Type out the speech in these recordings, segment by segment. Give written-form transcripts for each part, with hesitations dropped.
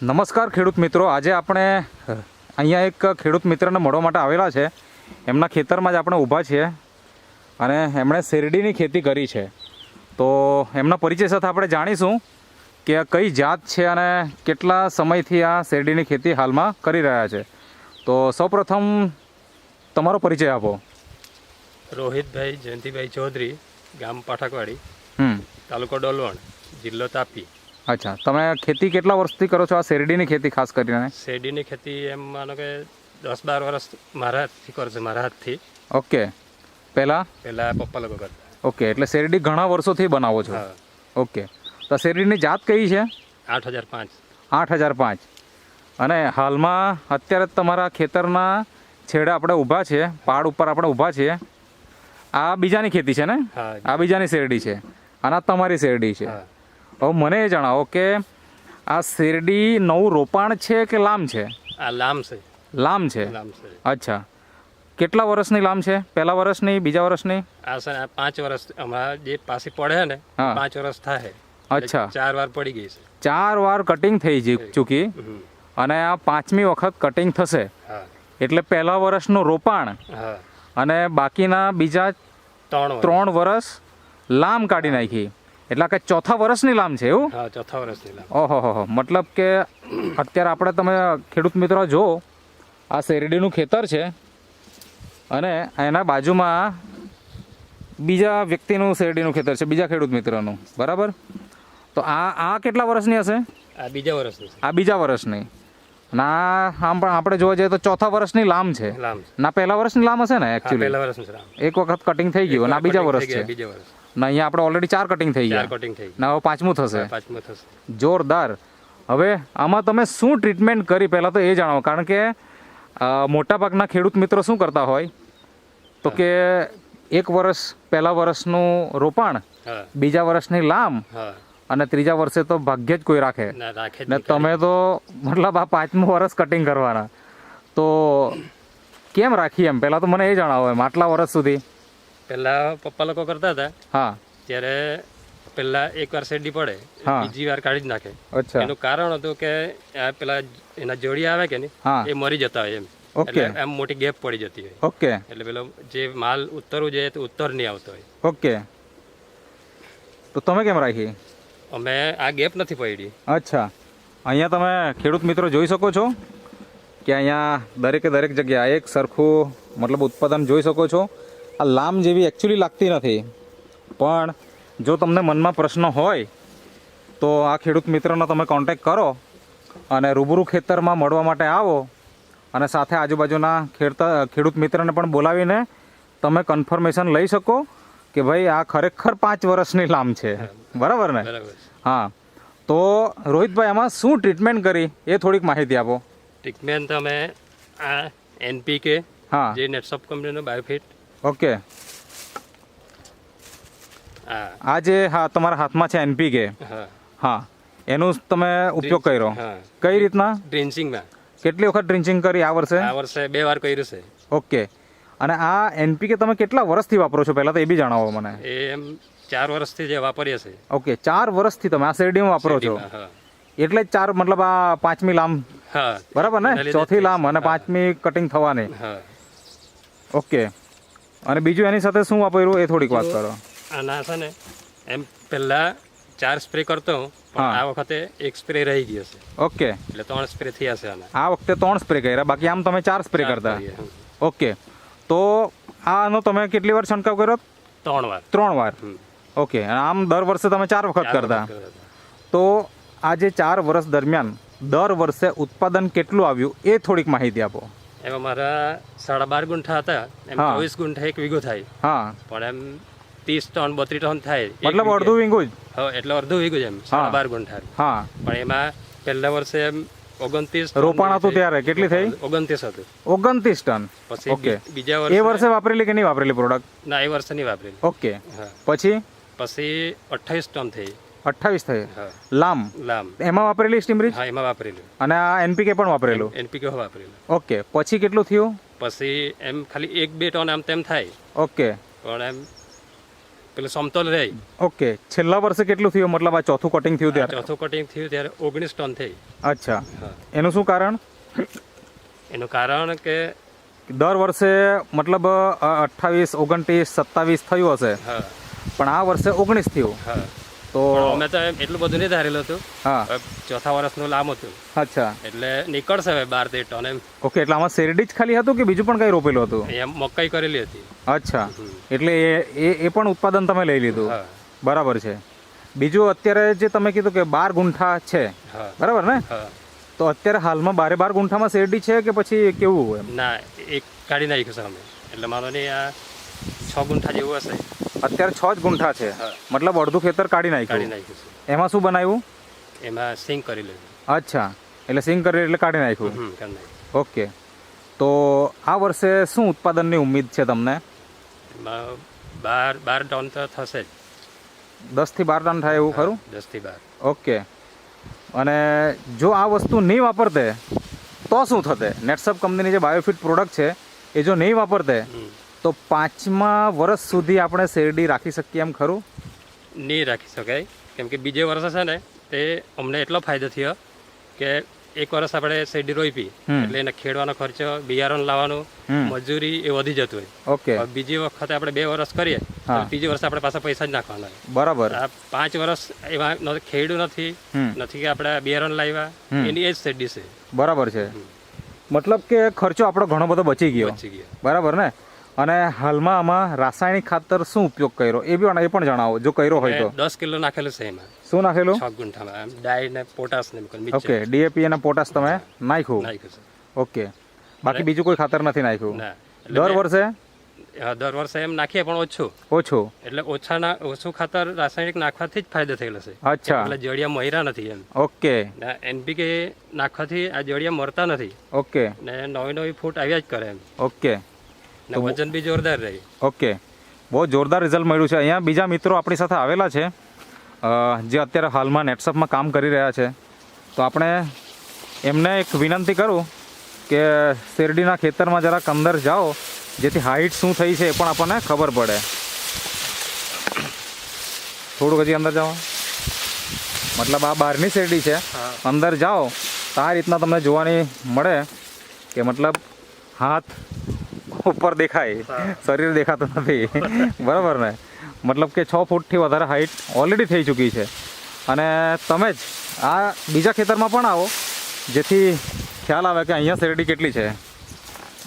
નમસ્કાર ખેડૂત મિત્રો, આજે આપણે અહીંયા એક ખેડૂત મિત્રને મળવા માટે આવેલા છે. એમના ખેતરમાં જ આપણે ઊભા છીએ અને એમણે શેરડીની ખેતી કરી છે. તો એમના પરિચય સાથે આપણે જાણીશું કે કઈ જાત છે અને કેટલા સમયથી આ શેરડીની ખેતી હાલમાં કરી રહ્યા છે. તો સૌપ્રથમ તમારો પરિચય આપો. રોહિતભાઈ જયંતિભાઈ ચૌધરી, ગામ પાઠકવાડી, તાલુકો ડોલવણ, જિલ્લો તાપી. અચ્છા, તમે ખેતી કેટલા વર્ષથી કરો છો આ શેરડીની ખેતી ખાસ કરીને? શેરડીની ખેતી એમ માનો કે 10-12 વર્ષ મારા હાથથી કરો છે, મારા હાથથી. ઓકે, પહેલાં પપ્પા લોકો કરતા. ઓકે, એટલે શેરડી ઘણા વર્ષોથી બનાવો છો? હા. ઓકે, તો શેરડીની જાત કઈ છે? 8005. 8005. અને હાલમાં અત્યારે તમારા ખેતરના છેડે આપણે ઊભા છીએ, પાડ ઉપર આપણે ઊભા છીએ. આ બીજાની ખેતી છે ને? હા. આ બીજાની શેરડી છે અને આ તમારી શેરડી છે. હા. હવે મને એ જણાવો કે આ શેરડી નવું રોપાણ છે કે લામ છે? આ લામ છે. લામ છે. લામ છે. અચ્છા, કેટલા વર્ષની લામ છે? પહેલા વર્ષની, બીજા વર્ષની? આ છે 5 વર્ષ હમણાં જે પાછી પડે ને, હા. 5 વર્ષ થાય. અચ્છા, 4 વાર પડી ગઈ છે. 4 વાર કટિંગ થઈ ચૂકી અને આ 5મી વખત કટિંગ થશે. હા. એટલે પહેલા વર્ષનું રોપાણ હા. અને બાકીના બીજા 3 વર્ષ લામ કાઢી નાખી. એટલે કે ચોથા વર્ષની લામ છે એવું? હા, ચોથા વર્ષની લામ. ઓહો, મતલબ કે અત્યારે આપણે તમે ખેડૂત મિત્રો જો આ શેરડીનું ખેતર છે અને એના બાજુમાં બીજા વ્યક્તિનું શેરડીનું ખેતર છે, બીજા ખેડૂત મિત્રનું, બરાબર? તો આ કેટલા વર્ષની હશે? આ બીજા વર્ષની છે. આ બીજા વર્ષની. ના, આમ પણ આપણે જોવા જઈએ તો ચોથા વર્ષની લામ છે. લામ છે. ના, પહેલા વર્ષની લામ હશે ને? હા, એકચ્યુઅલી પહેલા વર્ષની છે લામ. એક વખત કટિંગ થઈ ગયું અને આ બીજા વર્ષ છે. બીજા વર્ષ. ના, અહીંયા આપણે ઓલરેડી 4 કટિંગ થઈ 4 ગયા. કટિંગ થઈ. ના, હવે 5મું થશે. 5મું થશે. જોરદાર. હવે આમાં તમે શું ટ્રીટમેન્ટ કરી પહેલાં તો એ જણાવો, કારણ કે મોટાભાગના ખેડૂત મિત્રો શું કરતા હોય તો કે એક વર્ષ પહેલા વર્ષનું રોપાણ, હા. બીજા વર્ષની લામ હા. અને ત્રીજા વર્ષે તો ભાગ્યે જ કોઈ રાખે. ના, રાખે જ ને નહીં. તમે તો મતલબ આ 5મું વર્ષ કટિંગ કરવાના. તો કેમ રાખી એમ પહેલાં તો મને એ જણાવો એમ આટલા વર્ષ સુધી? પહેલા પપ્પા લોકો કરતા હતા હા. ત્યારે પહેલા એક વાર શેરડી પડે, હા. બીજી વાર કાઢી જ નાખે. અચ્છા. એનું કારણ હતું કે આ પેલા એના જોડી આવે કે નહીં, હા. એ મરી જતા હોય એમ. ઓકે. એટલે એમ મોટી ગેપ પડી જતી હોય. ઓકે. એટલે પેલો જે માલ ઉતરવું જોઈએ તો ઉત્તર નહીં આવતો હોય. ઓકે, તો તમે કેમ રાખી? અમે આ ગેપ નથી પડી. અચ્છા, અહીંયા તમે ખેડૂત મિત્રો જોઈ શકો છો કે અહીંયા દરેકે દરેક જગ્યા એક સરખું મતલબ ઉત્પાદન જોઈ શકો છો. આ લામ જેવી એકચ્યુઅલી લાગતી નથી, પણ જો તમને મનમાં પ્રશ્ન હોય તો આ ખેડૂત મિત્રનો તમે કોન્ટેક કરો અને રૂબરૂ ખેતરમાં મળવા માટે આવો અને સાથે આજુબાજુના ખેડૂત મિત્રને પણ બોલાવીને તમે કન્ફર્મેશન લઈ શકો કે ભાઈ આ ખરેખર 5 વર્ષની લામ છે, બરાબર ને? બરાબર. હા. તો રોહિતભાઈ આમાં શું ટ્રીટમેન્ટ કરી એ થોડીક માહિતી આપો. ટ્રીટમેન્ટ અમે આ NPK, હા. જે નેટસોપ કંપનીનો બાયોફિટ. ઓકે. હા. આ જે તમારા હાથમાં છે NPK, હા. હા, એનો તમે ઉપયોગ કર્યો હા. કઈ રીતના? ડ્રિન્ચિંગમાં. કેટલી વખત ડ્રિન્ચિંગ કરી આ વર્ષે? આ વર્ષે 2 વાર કર્યું છે. ઓકે. અને આ NPK તમે કેટલા વર્ષથી વાપરો છો પહેલાં તો એ બી જણાવો મને. એ એમ 4 વર્ષથી જે વાપરીએ છે. ઓકે, 4 વર્ષથી તમે આ શેરડીમાં વાપરો છો, હા. એટલે જ 4 મતલબ આ 5મી લામ, હા. બરાબર ને? ચોથી લામ અને 5મી કટિંગ થવાની. હા. ઓકે. અને બીજું એની સાથે શું વાપર્યું એ થોડીક વાત કરો. આના છે ને એમ પહેલા 4 સ્પ્રે કરતો હું, પણ આ વખતે 1 સ્પ્રે રહી ગયો છે. ઓકે. એટલે 3 સ્પ્રે થયા છે આના. આ વખતે 3 સ્પ્રે કર્યા, બાકી આમ તમે 4 સ્પ્રે કરતા. ઓકે. તો આનો તમે કેટલી વાર છંટકાવ કર્યો? 3 વાર. 3 વાર. ઓકે. અને આમ દર વર્ષે તમે 4 વખત કરતા. તો આ જે 4 વર્ષ દરમિયાન દર વર્ષે ઉત્પાદન કેટલું આવ્યું એ થોડીક માહિતી આપો. એમાં મારા 12.5 ગુંઠા હતા, એમ હા. 24 ગુંઠા 1 વીઘો થાય. હા, પણ એમ 30 ટન 32 ટન થાય. મતલબ અડધું વીઘું જ. હા, એટલે અડધું વીઘું જ એમ. હા. 12 ગુંઠા. હા. પણ એમાં પહેલા વર્ષે એમ 29 રોપાણ હતું ત્યારે કેટલી થઈ? 29 હતું. 29 ટન. પછી ઓકે. બીજા એ વર્ષે વર્ષે વાપરેલી કે નહીં વાપરેલી પ્રોડક્ટ? ના, એ વર્ષે નહીં વાપરેલી. ઓકે. હા. પછી 28 ટન થઈ. 28 થઈ. હા. લામ લામ. એમાં વાપરેલી સ્ટીમરીચ હા, એમાં વાપરેલું. અને આ NPK પણ વાપરેલું? NPK વાપરેલું. ઓકે. પછી કેટલું થયું? પછી એમ ખાલી 1-2 ટન આમ તેમ થાય. ઓકે. પણ એમ પેલું સમતોલ રહે. ઓકે, છેલ્લા વર્ષે કેટલું થયું, મતલબ આ ચોથું કટિંગ થયું ત્યારે? ચોથું કટિંગ થયું ત્યારે 19 ટન થઈ. અચ્છા, હા. એનું શું કારણ? એનું કારણ કે દર વર્ષે મતલબ 28, 29, 27 થયું હશે, હા પણ આ વર્ષે 19 થયું. હા તો પણ અમે તો એટલું બધું નહીં ધારેલું હતું. હા, હવે ચોથા વર્ષનું લાંબ હતું અચ્છા, એટલે નીકળશે હવે 12-13 ટન એમ. ઓકે. એટલે આમાં શેરડી જ ખાલી હતું કે બીજું પણ કંઈ રોપેલું હતું? એમ મકાઈ કરેલી હતી. અચ્છા, એટલે એ પણ ઉત્પાદન તમે લઈ લીધું. હા બરાબર છે. બીજું અત્યારે જે તમે કીધું કે 12 ગુંઠા છે, હા બરાબર ને? હા. તો અત્યારે હાલમાં 12 ગુંઠામાં શેરડી છે કે પછી કેવું એમ? ના, એક કાઢી નાખ્યું છે અમે. એટલે માનો નહીં આ 6 ગુંઠા જેવું હશે. અત્યારે 6 જ ગુંઠા છે, હા. મતલબ અડધું ખેતર કાઢી કાઢી નાખ્યું. નાખ્યું છે. એમાં શું બનાવ્યું? એમાં સિંગ કરી લીધું. અચ્છા, એટલે સિંગ કરી એટલે કાઢી નાખ્યું. કરી નાખ્યું. ઓકે. તો આ વર્ષે શું ઉત્પાદનની ઉમ્મીદ છે તમને? એમાં 12 ટન તો થશે જ. 10 થી 12 ટન થાય એવું ખરું? 10 થી 12. ઓકે. અને જો આ વસ્તુ નહીં વાપરતે તો શું થતે? નેટસપ કંપનીની જે બાયોફિટ પ્રોડક્ટ છે એ જો નહીં વાપરતે તો 5મા વર્ષ સુધી આપણે શેરડી રાખી શકીએ એમ ખરું? નહીં રાખી શકાય, કેમ કે બીજે વર્ષે છે ને તે અમને એટલો ફાયદો થયો કે એક વર્ષ આપણે શેરડી રોપી એટલે એને ખેડવાનો ખર્ચો, બિયારણ લાવવાનું, મજૂરી એ વધી જતું હોય. ઓકે. હવે બીજી વખતે આપણે 2 વર્ષ કરીએ તો ત્રીજી વર્ષે આપણે પાછા પૈસા જ નાખવાના હોય. બરાબર. આ 5 વર્ષ એમાં ખેડ્યું નથી કે આપણે બિયારણ લાવ્યા, એની એ જ શેરડી છે. બરાબર છે. મતલબ કે ખર્ચો આપણો ઘણો બધો બચી ગયો. બચી ગયા. બરાબર ને? અને હાલમાં આમાં રાસાયણિક ખાતર શું ઉપયોગ કર્યો એ પણ જણાવો જો કર્યો હોય તો. 10 કિલો નાખેલું છે એમાં. શું નાખેલું? 6 ગુંઠામાં આમ ડાઈ ને પોટાશ ને મિક્સર ઓકે, ડીએપી અને પોટાશ તમે નાખ્યું. નાખ્યું છે. ઓકે. બાકી બીજું કોઈ ખાતર નથી નાખ્યું? ના. દર વર્ષે? દર વર્ષે એમ નાખીએ પણ ઓછું. ઓછું. એટલે ઓછું ખાતર રાસાયણિક નાખવાથી જ ફાયદો થયેલો છે. અચ્છા. એટલે જડિયા મર્યા નથી એમ. ઓકે. એનપીકે નાખવાથી આ જડિયા મરતા નથી. ઓકે. ને નવી ફૂટ આવ્યા જ કરે એમ. ઓકે. ને વજન બી જોરદાર રહે. ઓકે, બહુ જોરદાર રિઝલ્ટ મળ્યું છે. અહીંયા બીજા મિત્રો આપણી સાથે આવેલા છે જે અત્યારે હાલમાં નેટસપમાં કામ કરી રહ્યા છે. તો આપણે એમને એક વિનંતી કરું કે શેરડીના ખેતરમાં જરાક અંદર જાઓ જેથી હાઈટ શું થઈ છે એ પણ આપણને ખબર પડે. થોડુંક હજી અંદર જાઓ, મતલબ આ બહારની શેરડી છે, અંદર જાઓ તો આ રીતના તમને જોવાની મળે કે મતલબ હાથ ઉપર દેખાય, શરીર દેખાતું નથી. બરાબર ને? મતલબ કે 6 ફૂટથી વધારે હાઈટ ઓલરેડી થઈ ચૂકી છે. અને તમે જ આ બીજા ખેતરમાં પણ આવો જેથી ખ્યાલ આવે કે અહીંયા શેરડી કેટલી છે.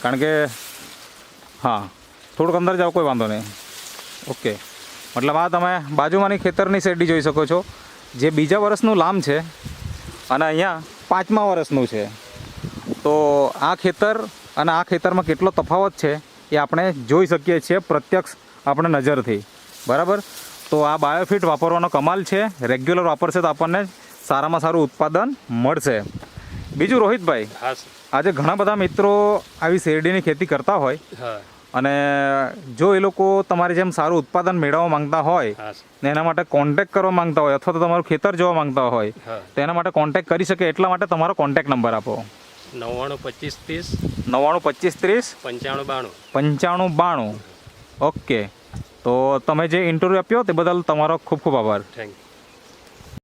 કારણ કે હા, થોડુંક અંદર જાઓ, કોઈ વાંધો નહીં. ઓકે. મતલબ આ તમે બાજુમાંની ખેતરની શેરડી જોઈ શકો છો જે બીજા વર્ષનું લામ છે અને અહીંયા 5મા વર્ષનું છે. તો આ ખેતર અને આ ખેતરમાં કેટલો તફાવત છે એ આપણે જોઈ શકીએ છીએ પ્રત્યક્ષ આપણે નજરથી. બરાબર? તો આ બાયોફિટ વાપરવાનો કમાલ છે. રેગ્યુલર વાપરશે તો આપણને સારામાં સારું ઉત્પાદન મળશે. બીજું રોહિતભાઈ, આજે ઘણા બધા મિત્રો આવી શેરડીની ખેતી કરતા હોય અને જો એ લોકો તમારી જેમ સારું ઉત્પાદન મેળવવા માંગતા હોય ને એના માટે કોન્ટેક્ટ કરવા માંગતા હોય અથવા તો તમારું ખેતર જોવા માંગતા હોય તો એના માટે કોન્ટેક્ટ કરી શકે એટલા માટે તમારો કોન્ટેક્ટ નંબર આપો. 992530 992530 9592. 9592. ઓકે. તો તમે જે ઇન્ટરવ્યૂ આપ્યો તે બદલ તમારો ખૂબ ખૂબ આભાર. Thank you.